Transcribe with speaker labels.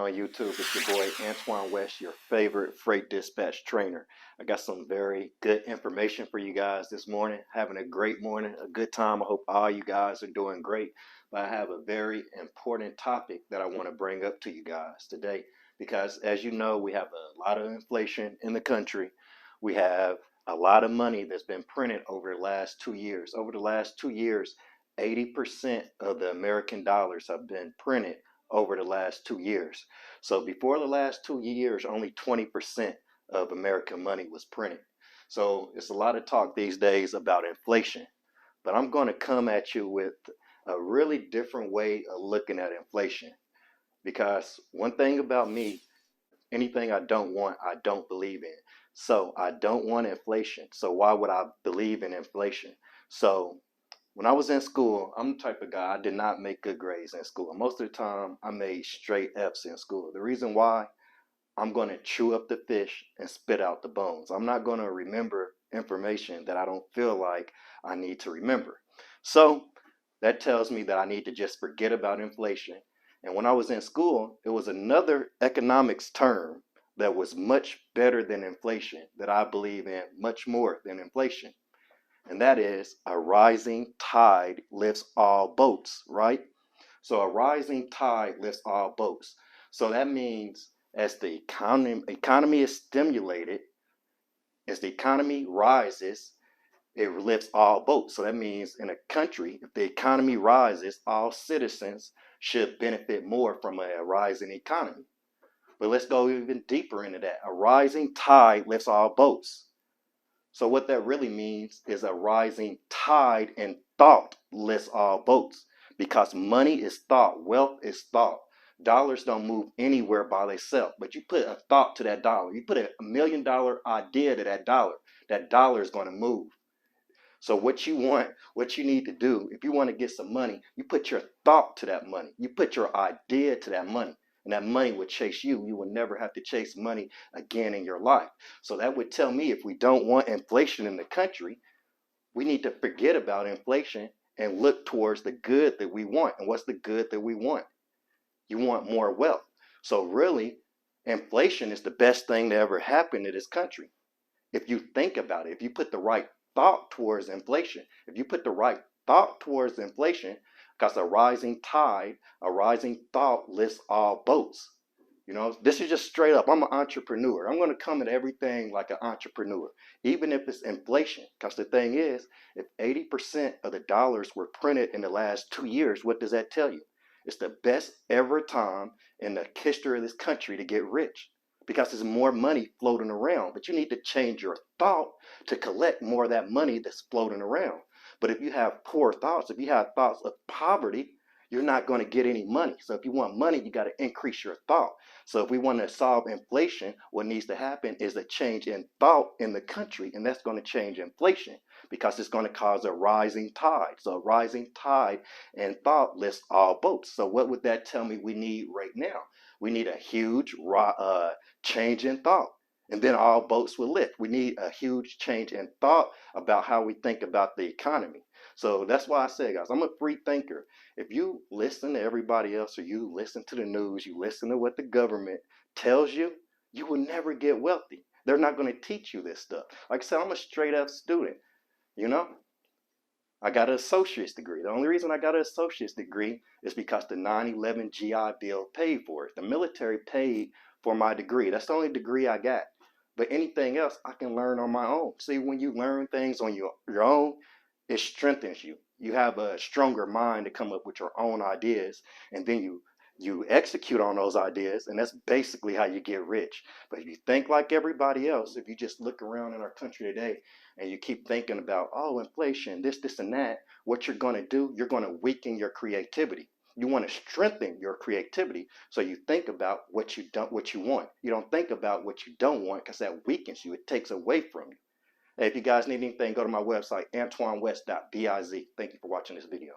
Speaker 1: on YouTube? It's your boy Antoine West, your favorite freight dispatch trainer. I got some very good information for you guys this morning. Having a great morning, a good time. I hope all you guys are doing great. But I have a very important topic that I want to bring up to you guys today because, as you know, we have a lot of inflation in the country. We have a lot of money that's been printed over the last 2 years. Over the last 2 years, 80% of the American dollars have been printed over the last 2 years. So before the last 2 years, only 20% of American money was printed. So it's a lot of talk these days about inflation, but I'm going to come at you with a really different way of looking at inflation. Because one thing about me, anything I don't want, I don't believe in. So I don't want inflation. So why would I believe in inflation? So when I was in school, I'm the type of guy, I did not make good grades in school. Most of the time, I made straight F's in school. The reason why, I'm going to chew up the fish and spit out the bones. I'm not going to remember information that I don't feel like I need to remember. So that tells me that I need to just forget about inflation. And when I was in school, it was another economics term that was much better than inflation, that I believe in much more than inflation. And that is a rising tide lifts all boats, right? So a rising tide lifts all boats. So that means as the economy is stimulated, as the economy rises, it lifts all boats. So that means in a country, if the economy rises, all citizens should benefit more from a rising economy. But let's go even deeper into that. A rising tide lifts all boats. So what that really means is a rising tide in thought lifts all boats, because money is thought, wealth is thought. Dollars don't move anywhere by themselves, but you put a thought to that dollar. You put $1 million idea to that dollar is going to move. So what you want, what you need to do, if you want to get some money, you put your thought to that money. You put your idea to that money. And that money would chase you. You will never have to chase money again in your life. So that would tell me if we don't want inflation in the country, we need to forget about inflation and look towards the good that we want. And what's the good that we want? You want more wealth. So really, inflation is the best thing to ever happen to this country. If you think about it, if you put the right thought towards inflation, if you put the right thought towards inflation, because a rising tide, a rising thought lifts all boats. You know, this is just straight up. I'm an entrepreneur. I'm going to come at everything like an entrepreneur, even if it's inflation. Because the thing is, if 80% of the dollars were printed in the last 2 years, what does that tell you? It's the best ever time in the history of this country to get rich, because there's more money floating around. But you need to change your thought to collect more of that money that's floating around. But if you have poor thoughts, if you have thoughts of poverty, you're not going to get any money. So if you want money, you got to increase your thought. So if we want to solve inflation, what needs to happen is a change in thought in the country, and that's going to change inflation, because it's going to cause a rising tide. So a rising tide and thought lifts all boats. So what would that tell me we need right now? We need a huge change in thought, and then all boats will lift. We need a huge change in thought about how we think about the economy. So that's why I say, guys, I'm a free thinker. If you listen to everybody else, or you listen to the news, you listen to what the government tells you, you will never get wealthy. They're not going to teach you this stuff. Like I said, I'm a straight up student. You know, I got an associate's degree. The only reason I got an associate's degree is because the 9/11 GI Bill paid for it. The military paid for my degree. That's the only degree I got. But anything else, I can learn on my own. See, when you learn things on your own, it strengthens you. You have a stronger mind to come up with your own ideas, and then you execute on those ideas, and that's basically how you get rich. But if you think like everybody else, if you just look around in our country today and you keep thinking about, oh, inflation, this, and that, what you're going to do, you're going to weaken your creativity. You want to strengthen your creativity, so you think about what you want. You don't think about what you don't want, because that weakens you. It takes away from you. Hey, if you guys need anything, go to my website, antoinewest.biz. Thank you for watching this video.